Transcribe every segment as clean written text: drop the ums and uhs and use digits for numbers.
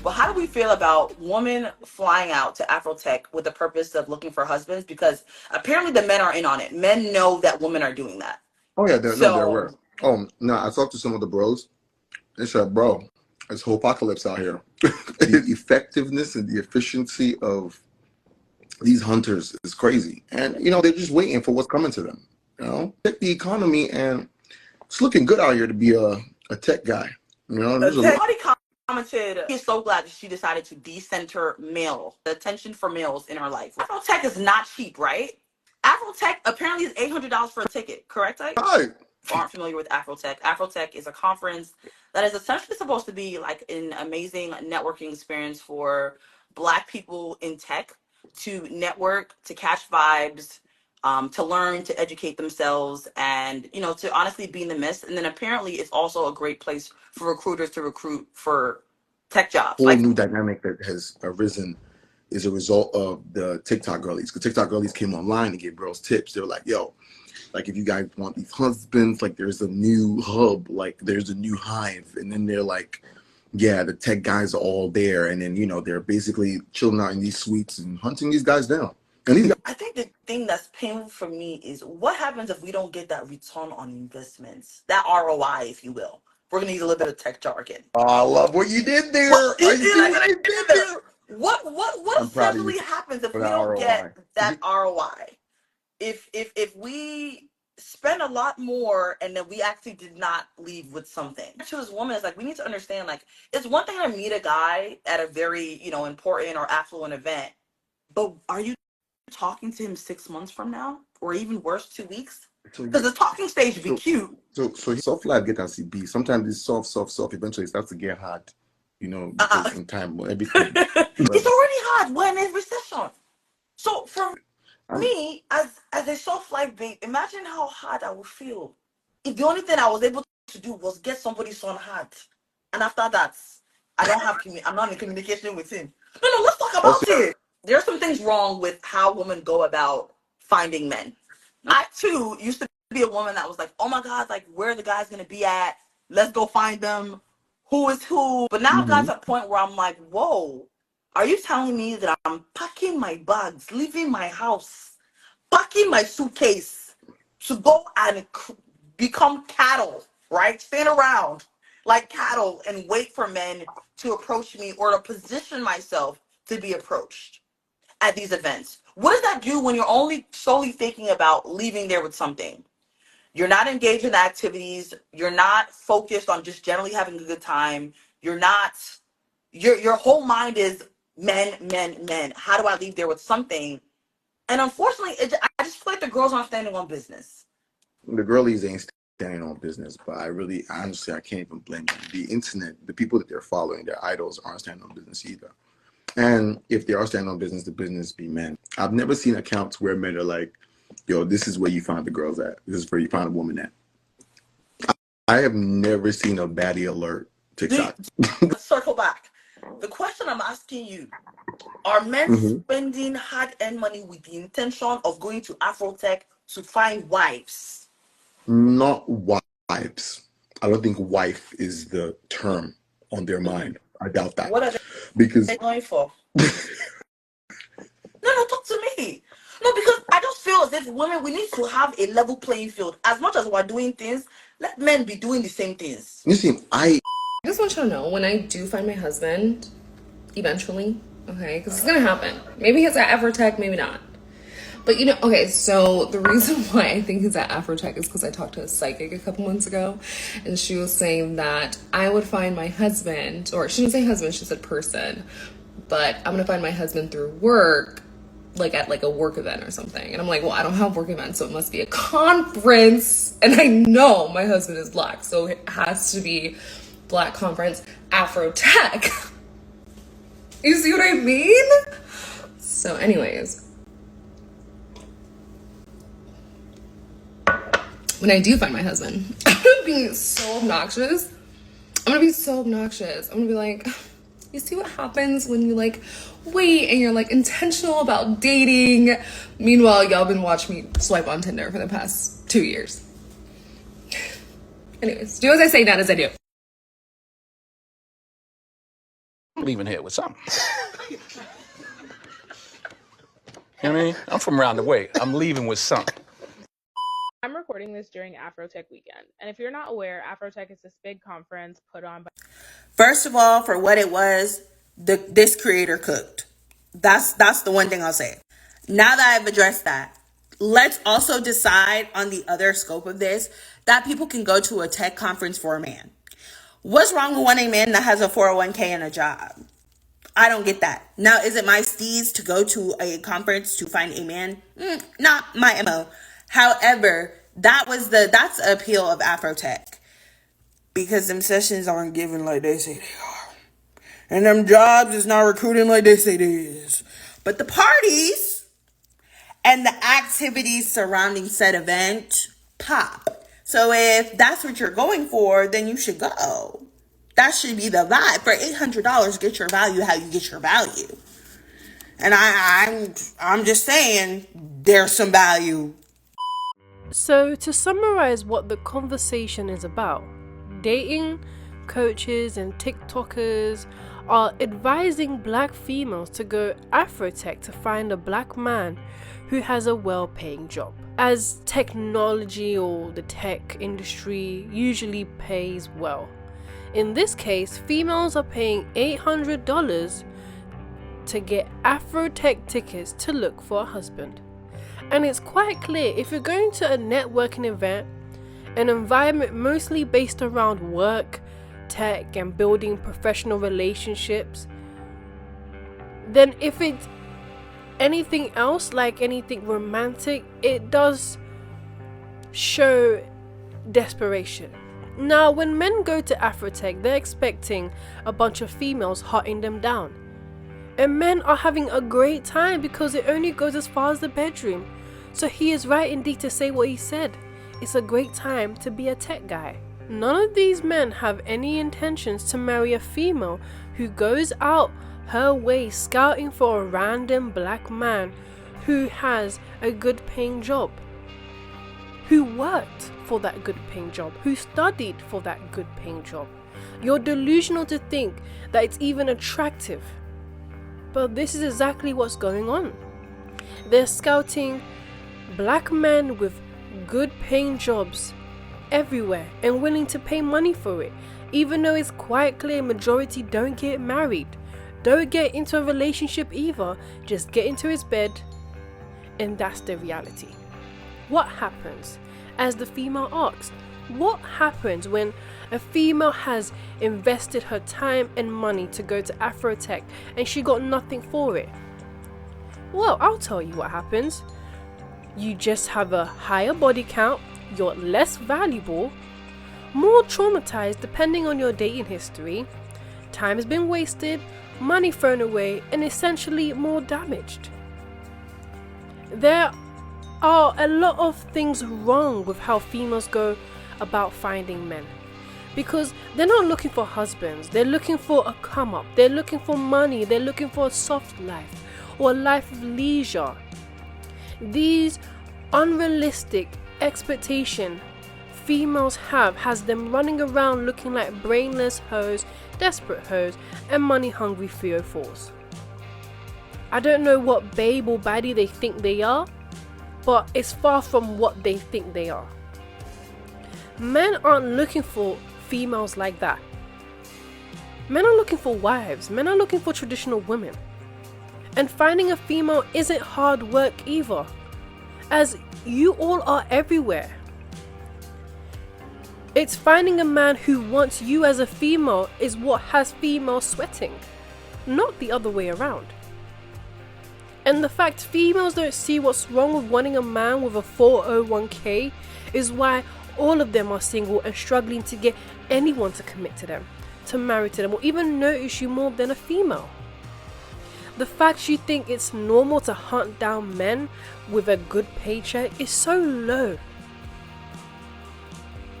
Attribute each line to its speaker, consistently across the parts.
Speaker 1: But how do we feel about women flying out to Afro-Tech with the purpose of looking for husbands? Because apparently the men are in on it. Men know that women are doing that.
Speaker 2: Oh yeah, they're
Speaker 1: So,
Speaker 2: aware. Oh no, I talked to some of the bros. They said, bro, it's whole apocalypse out here. The effectiveness and the efficiency of these hunters is crazy. And they're just waiting for what's coming to them. Check the economy, and it's looking good out here to be a tech guy.
Speaker 1: somebody commented, he's so glad that she decided to decenter male, the attention for males in her life. Afro-Tech is not cheap, right? Afro-Tech apparently is $800 for a ticket, correct?
Speaker 2: Right.
Speaker 1: Aren't familiar with Afro-Tech. Afro-Tech is a conference that is essentially supposed to be like an amazing networking experience for Black people in tech to network, to catch vibes, to learn, to educate themselves, and to honestly be in the midst. And then apparently, it's also a great place for recruiters to recruit for tech jobs.
Speaker 2: Whole new dynamic that has arisen is a result of the TikTok girlies. Because TikTok girlies came online and gave girls tips. They were like, yo, like if you guys want these husbands, like there's a new hub, like there's a new hive. And then they're like, yeah, the tech guys are all there. And then, they're basically chilling out in these suites and hunting these guys down. And these guys,
Speaker 1: I think the thing that's painful for me is what happens if we don't get that return on investments, that ROI, if you will. We're going to use a little bit of tech jargon.
Speaker 2: Oh, I love what you did there.
Speaker 1: What essentially happens if we don't get that ROI? If we spend a lot more and then we actually did not leave with something. To this woman is like, we need to understand, like, it's one thing to meet a guy at a very, important or affluent event, but are you talking to him 6 months from now, or even worse, 2 weeks? Because the talking stage would be cute.
Speaker 2: So soft life get as it be. Sometimes it's soft. Eventually, it starts to get hard. In time, everything.
Speaker 1: It's already hard. We're in a recession. So for me, as a soft life babe, imagine how hard I would feel if the only thing I was able to do was get somebody's son hard, and after that, I'm not in communication with him. No, let's talk about it. There are some things wrong with how women go about finding men. I too used to be a woman that was like, oh my God, like where are the guys gonna be at? Let's go find them. Who is who? But now I've got to a point where I'm like, whoa, are you telling me that I'm packing my bags, leaving my house, packing my suitcase to go and become cattle, right? Stand around like cattle and wait for men to approach me or to position myself to be approached at these events? What does that do when you're only solely thinking about leaving there with something? You're not engaged in the activities. You're not focused on just generally having a good time. You're not, your whole mind is men. How do I leave there with something? And unfortunately, I just feel like the girls aren't standing on business.
Speaker 2: The girlies ain't standing on business, but honestly, I can't even blame them. The internet, the people that they're following, their idols, aren't standing on business either. And if they are standing on business, the business be men. I've never seen accounts where men are like, yo, this is where you find the girls at. This is where you find a woman at. I have never seen a baddie alert TikTok.
Speaker 1: Let's circle back. The question I'm asking you, are men spending hard-earned money with the intention of going to Afro-Tech to find wives?
Speaker 2: Not wives. I don't think wife is the term on their mind. I doubt that.
Speaker 1: What are they going for? No, talk to me. No, because I just feel as if women, we need to have a level playing field. As much as we're doing things, let men be doing the same things.
Speaker 2: You see, I
Speaker 3: just want you to know, when I do find my husband, eventually, okay, because it's gonna happen. Maybe he's at Afro-Tech, maybe not. But okay, so the reason why I think he's at Afro-Tech is because I talked to a psychic a couple months ago, and she was saying that I would find my husband, or she didn't say husband, she said person, but I'm gonna find my husband through work, like at a work event or something. And I'm like, well, I don't have work events, so it must be a conference, and I know my husband is Black, so it has to be Black conference, Afro-Tech. You see what I mean? So anyways, when I do find my husband, I'm gonna be so obnoxious. I'm gonna be like, you see what happens when you wait and you're intentional about dating. Meanwhile, y'all been watching me swipe on Tinder for the past 2 years. Anyways, do as I say, not as I do.
Speaker 4: leaving here with something. You know what I mean? I'm from around the way. I'm leaving with something.
Speaker 5: I'm recording this during Afro-Tech weekend, and if you're not aware, Afro-Tech is this big conference put on by...
Speaker 6: First of all, for what it was, this creator cooked. That's the one thing I'll say. Now that I've addressed that, let's also decide on the other scope of this, that people can go to a tech conference for a man. What's wrong with wanting a man that has a 401k and a job? I don't get that. Now, is it my steez to go to a conference to find a man? Not my MO. However, that's the appeal of Afro-Tech. Because them sessions aren't given like they say they are. And them jobs is not recruiting like they say they is. But the parties and the activities surrounding said event pop. So if that's what you're going for, then you should go. That should be the vibe. For $800, get your value how you get your value. And I'm just saying, there's some value.
Speaker 7: So to summarize what the conversation is about, dating coaches and TikTokers are advising black females to go Afro-Tech to find a black man who has a well-paying job, as technology or the tech industry usually pays well. In this case, females are paying $800 to get Afro-Tech tickets to look for a husband. And it's quite clear, if you're going to a networking event, an environment mostly based around work, tech, and building professional relationships, then if it's anything else, like anything romantic, it does show desperation. Now, when men go to Afro-Tech, they're expecting a bunch of females hunting them down. And men are having a great time because it only goes as far as the bedroom. So he is right indeed to say what he said. It's a great time to be a tech guy. None of these men have any intentions to marry a female who goes out her way scouting for a random black man who has a good paying job, who worked for that good paying job, who studied for that good paying job. You're delusional to think that it's even attractive. But this is exactly what's going on. They're scouting black men with good paying jobs everywhere and willing to pay money for it, even though it's quite clear majority don't get married, don't get into a relationship either, just get into his bed, and that's the reality. What happens? As the female asks, what happens when a female has invested her time and money to go to Afro-Tech and she got nothing for it? Well, I'll tell you what happens. You just have a higher body count, you're less valuable, more traumatized depending on your dating history, time has been wasted, money thrown away, and essentially more damaged. There are a lot of things wrong with how females go about finding men, because they're not looking for husbands, they're looking for a come up, they're looking for money, they're looking for a soft life or a life of leisure. These unrealistic expectation females have has them running around looking like brainless hoes, desperate hoes, and money hungry 304s. I don't know what babe or baddie they think they are, but it's far from what they think they are. Men aren't looking for females like that. Men are looking for wives, men are looking for traditional women. And finding a female isn't hard work either, as you all are everywhere. It's finding a man who wants you as a female is what has females sweating, not the other way around. And the fact females don't see what's wrong with wanting a man with a 401k is why all of them are single and struggling to get anyone to commit to them, to marry to them, or even notice you more than a female. The fact you think it's normal to hunt down men with a good paycheck is so low.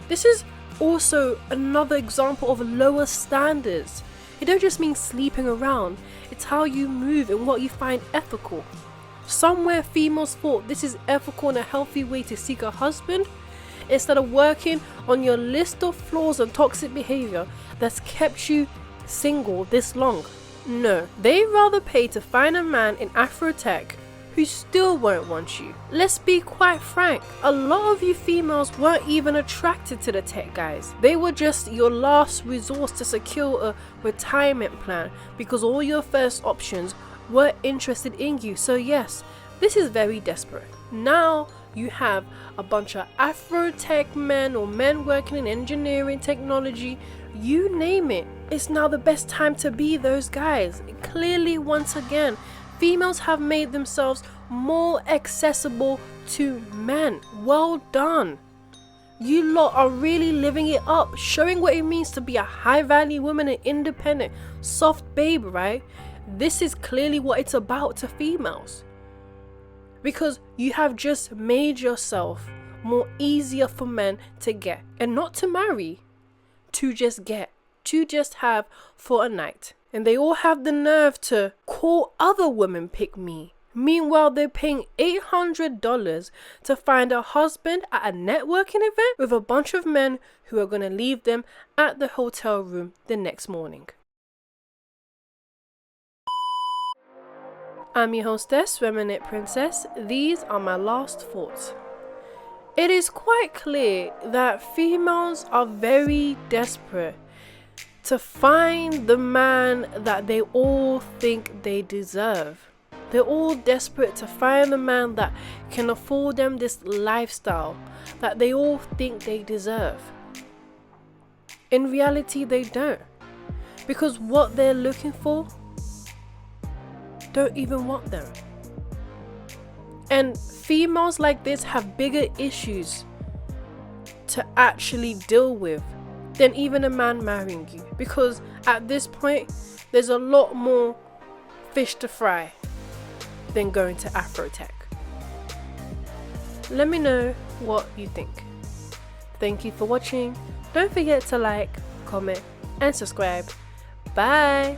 Speaker 7: This is also another example of lower standards. It don't just mean sleeping around, it's how you move and what you find ethical. Somewhere females thought this is ethical and a healthy way to seek a husband, instead of working on your list of flaws and toxic behavior that's kept you single this long. No, they'd rather pay to find a man in Afro-Tech who still won't want you. Let's be quite frank, a lot of you females weren't even attracted to the tech guys. They were just your last resource to secure a retirement plan because all your first options were interested in you. So yes, this is very desperate. Now you have a bunch of Afro-Tech men or men working in engineering, technology, you name it. It's now the best time to be those guys. Clearly, once again, females have made themselves more accessible to men. Well done. You lot are really living it up, showing what it means to be a high value woman, an independent, soft babe, right? This is clearly what it's about to females. Because you have just made yourself more easier for men to get. And not to marry, to just get. To just have for a night. And they all have the nerve to call other women pick me. Meanwhile, they're paying $800 to find a husband at a networking event with a bunch of men who are going to leave them at the hotel room the next morning. I'm your hostess, RemnantPrincesss. These are my last thoughts. It is quite clear that females are very desperate to find the man that they all think they deserve. They're all desperate to find the man that can afford them this lifestyle that they all think they deserve. In reality, they don't. Because what they're looking for don't even want them. And females like this have bigger issues to actually deal with than even a man marrying you, because at this point there's a lot more fish to fry than going to Afro-Tech. Let me know what you think. Thank you for watching. Don't forget to like, comment and subscribe. Bye.